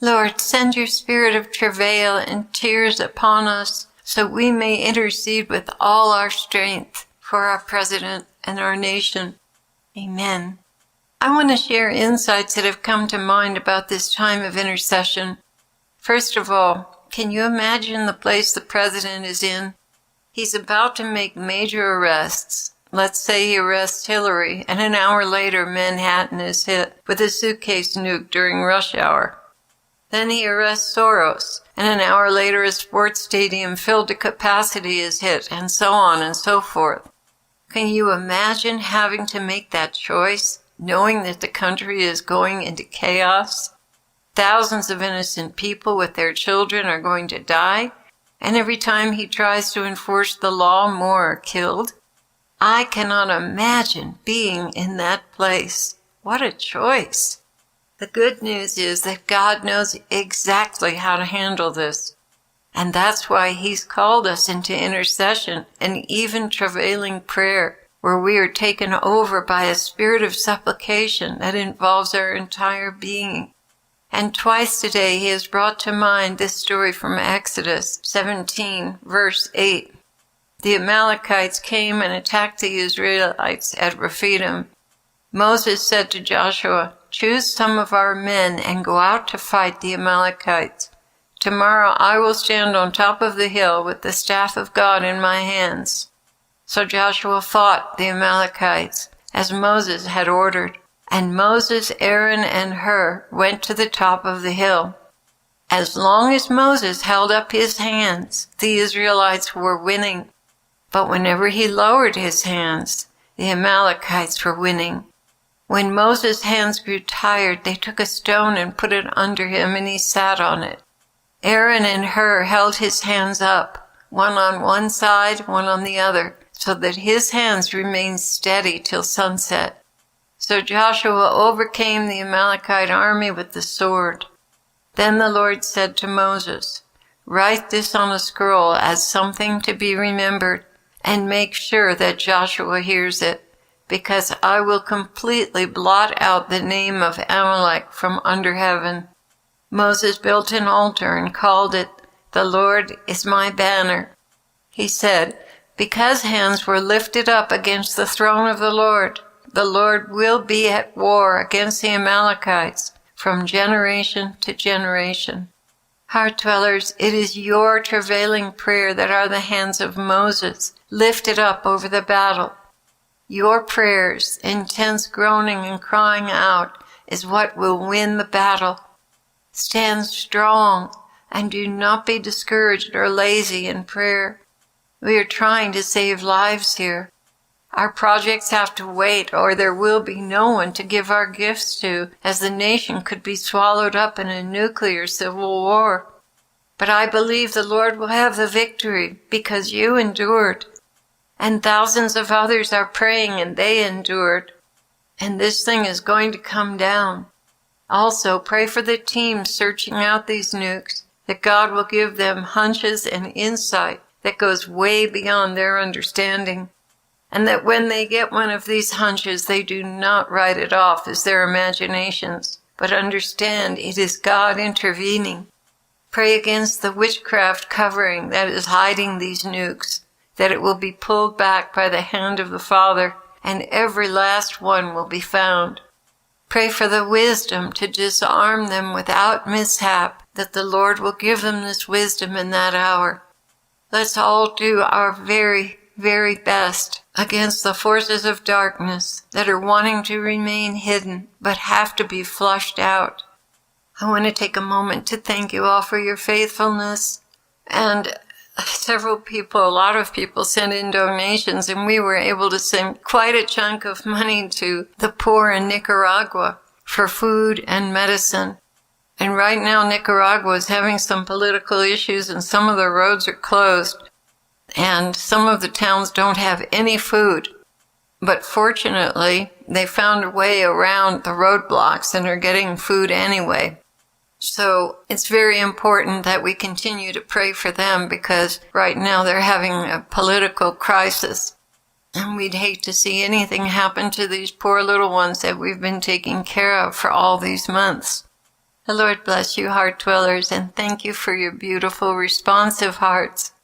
Lord, send your spirit of travail and tears upon us so we may intercede with all our strength for our president and our nation. Amen. I want to share insights that have come to mind about this time of intercession. First of all, can you imagine the place the president is in? He's about to make major arrests. Let's say he arrests Hillary, and an hour later Manhattan is hit with a suitcase nuke during rush hour. Then he arrests Soros, and an hour later a sports stadium filled to capacity is hit, and so on and so forth. Can you imagine having to make that choice, knowing that the country is going into chaos? Thousands of innocent people with their children are going to die, and every time he tries to enforce the law, more are killed. I cannot imagine being in that place. What a choice. The good news is that God knows exactly how to handle this. And that's why he's called us into intercession and even travailing prayer, where we are taken over by a spirit of supplication that involves our entire being. And twice today he has brought to mind this story from Exodus 17, verse 8. The Amalekites came and attacked the Israelites at Rephidim. Moses said to Joshua, "Choose some of our men and go out to fight the Amalekites. Tomorrow I will stand on top of the hill with the staff of God in my hands." So Joshua fought the Amalekites, as Moses had ordered. And Moses, Aaron, and Hur went to the top of the hill. As long as Moses held up his hands, the Israelites were winning. But whenever he lowered his hands, the Amalekites were winning. When Moses' hands grew tired, they took a stone and put it under him, and he sat on it. Aaron and Hur held his hands up, one on one side, one on the other, so that his hands remained steady till sunset. So Joshua overcame the Amalekite army with the sword. Then the Lord said to Moses, "Write this on a scroll as something to be remembered, and make sure that Joshua hears it, because I will completely blot out the name of Amalek from under heaven." Moses built an altar and called it, "The Lord is my banner." He said, "Because hands were lifted up against the throne of the Lord will be at war against the Amalekites from generation to generation." Heart dwellers, it is your travailing prayer that are the hands of Moses lifted up over the battle. Your prayers, intense groaning and crying out, is what will win the battle. Stand strong and do not be discouraged or lazy in prayer. We are trying to save lives here. Our projects have to wait, or there will be no one to give our gifts to, as the nation could be swallowed up in a nuclear civil war. But I believe the Lord will have the victory, because you endured. And thousands of others are praying, and they endured. And this thing is going to come down. Also, pray for the team searching out these nukes, that God will give them hunches and insight that goes way beyond their understanding. And that when they get one of these hunches, they do not write it off as their imaginations, but understand it is God intervening. Pray against the witchcraft covering that is hiding these nukes, that it will be pulled back by the hand of the Father, and every last one will be found. Pray for the wisdom to disarm them without mishap, that the Lord will give them this wisdom in that hour. Let's all do our very, very best against the forces of darkness that are wanting to remain hidden but have to be flushed out. I want to take a moment to thank you all for your faithfulness. And a lot of people sent in donations, and we were able to send quite a chunk of money to the poor in Nicaragua for food and medicine. And right now Nicaragua is having some political issues, and some of the roads are closed. And some of the towns don't have any food. But fortunately, they found a way around the roadblocks and are getting food anyway. So it's very important that we continue to pray for them, because right now they're having a political crisis. And we'd hate to see anything happen to these poor little ones that we've been taking care of for all these months. The Lord bless you, heart dwellers, and thank you for your beautiful, responsive hearts.